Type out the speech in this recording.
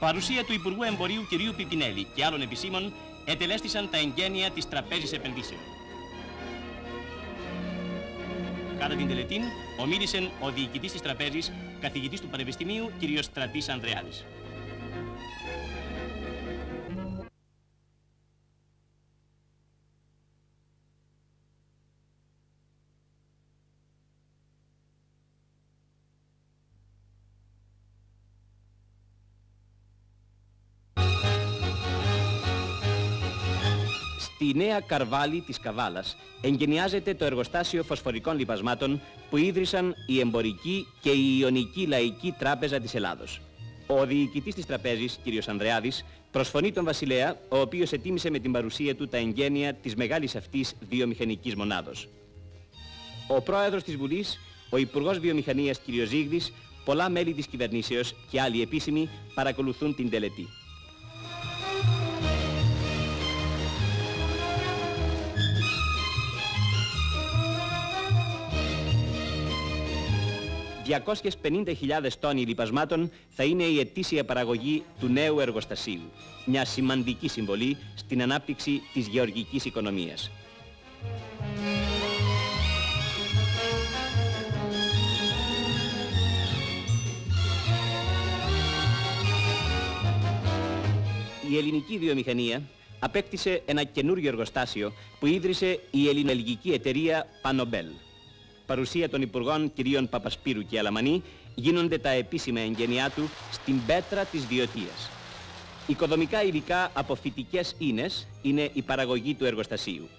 Παρουσία του Υπουργού Εμπορίου κ. Πιπινέλη και άλλων επισήμων ετελέστησαν τα εγγένεια της Τραπέζης Επενδύσεων. Κατά την τελετήν, ομίλησε ο διοικητής της Τραπέζης, καθηγητής του Πανεπιστημίου κ. Στρατής Ανδρεάδης. Στη νέα Καρβάλη της Καβάλας εγκαινιάζεται το εργοστάσιο φωσφορικών λιπασμάτων που ίδρυσαν η Εμπορική και η Ιωνική Λαϊκή Τράπεζα της Ελλάδος. Ο διοικητής της τραπέζης, κ. Ανδρεάδης, προσφωνεί τον Βασιλέα, ο οποίος ετίμησε με την παρουσία του τα εγγένεια της μεγάλης αυτής βιομηχανικής μονάδος. Ο πρόεδρος της Βουλής, ο Υπουργός Βιομηχανίας κ. Ζήγδης, πολλά μέλη της κυβερνήσεως και άλλοι επίσημοι παρακολουθούν την τελετή. 250.000 τόνοι λιπασμάτων θα είναι η ετήσια παραγωγή του νέου εργοστασίου. Μια σημαντική συμβολή στην ανάπτυξη της γεωργικής οικονομίας. Η ελληνική βιομηχανία απέκτησε ένα καινούργιο εργοστάσιο που ίδρυσε η ελληνοελγική εταιρεία Πανομπέλ. Παρουσία των Υπουργών κ. Παπασπύρου και Αλαμανή γίνονται τα επίσημα εγγένειά του στην Πέτρα της Βιωτίας. Οικοδομικά υλικά από φυτικές ίνες είναι η παραγωγή του εργοστασίου.